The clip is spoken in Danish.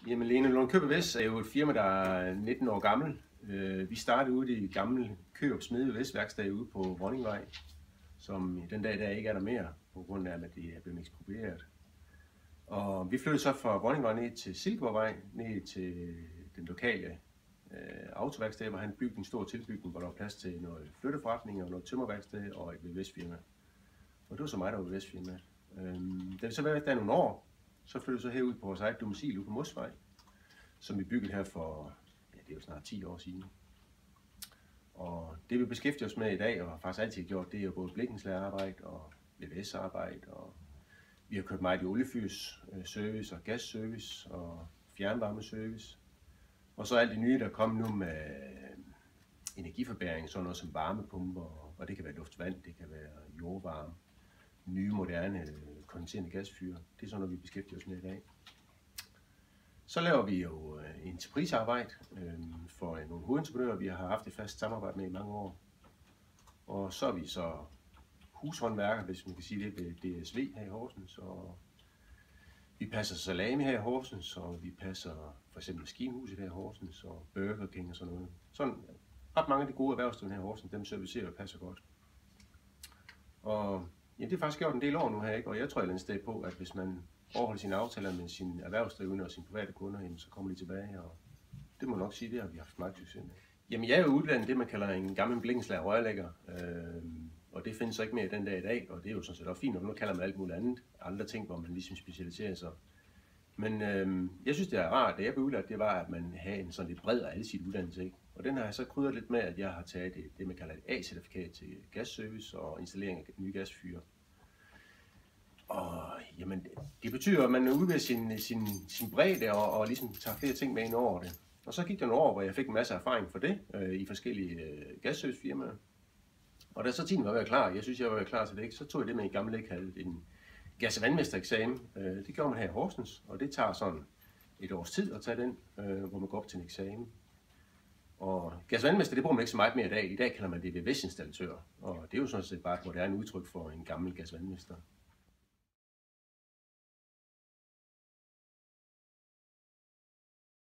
Jamen, Lene Lund Køb Vest er jo et firma, der er 19 år gammel. Vi startede ude i det gamle Køb Smede Vestværksted ude på Vronningvej, som den dag der ikke er der mere, på grund af, at det er blevet eksproprieret. Og vi flyttede så fra Vronningvej ned til Silkeborgvej, ned til den lokale autoværksted, hvor han byggede en stor tilbygning, hvor der var plads til noget flytteforretning og noget tømmerværksted og et VVS-firma. Og det var så mig, der var VVS-firma. Da vi så var der nogle år, så flyttede vi så herud på vores eget domicil ude på Mosvej, som vi byggede her for, ja, det er jo snart 10 år siden. Og det vi beskæftiger os med i dag, og har faktisk altid gjort, det er jo både blikkenslagerarbejde og VVS-arbejde, og vi har kørt meget i oliefyrsservice og gasservice og fjernvarmeservice. Og så alt det nye, der kommer nu med energiforbæring, sådan noget som varmepumper, og det kan være luftvand, det kan være jordvarme, nye moderne kondenserende gasfyr. Det er sådan noget, vi beskæftiger os med i dag. Så laver vi jo entreprisearbejde for nogle hovedentreprenører, vi har haft et fast samarbejde med i mange år. Og så er vi så hushåndværker, hvis man kan sige det, ved DSV her i Horsens. Og vi passer salami her i Horsens, og vi passer for eksempel Maskinhuset her i Horsens, og Burger King og sådan noget. Sådan ret mange af de gode erhvervsdrivende her i Horsens, dem servicerer og passer godt. Og ja, det er faktisk gjort en del år nu her, ikke? Og jeg tror et eller andet sted på, at hvis man overholder sine aftaler med sine erhvervsdrivende og sine private kunder, jamen, så kommer de tilbage, og det må nok sige, det har vi haft meget succes med. Jamen, jeg er jo uddannet det, man kalder en gammel blikkenslager rørlægger, og det findes så ikke mere den dag i dag, og det er jo sådan set også fint, og nu kalder man alt muligt andet, andre ting, hvor man ligesom specialiserer sig. Men jeg synes, det er rart, da jeg blev udlært, det var, at man havde en sådan lidt bred og alsidig uddannelse, ikke? Og den har jeg så krydret lidt med, at jeg har taget det man kalder et A-certifikat til gasservice og installering af nye gasfyre. Og jamen, det betyder, at man er ude ved sin bredde og ligesom tager flere ting med ind over det. Og så gik der nogle år, hvor jeg fik en masse erfaring for det i forskellige gasservicefirmaer. Og da så tiden var ved at klar, jeg synes, jeg var ved at klar til det, ikke? Så tog jeg det med en gammel ikke kaldet en gas- og vandmestereksamen. Det gjorde man her i Horsens, og det tager sådan et års tid at tage den, hvor man går op til en eksamen. Og gas- og vandmester, det bruger man ikke så meget mere i dag. I dag kalder man det VVS-installatør, og det er jo sådan set bare et moderne udtryk for en gammel gas- og vandmester.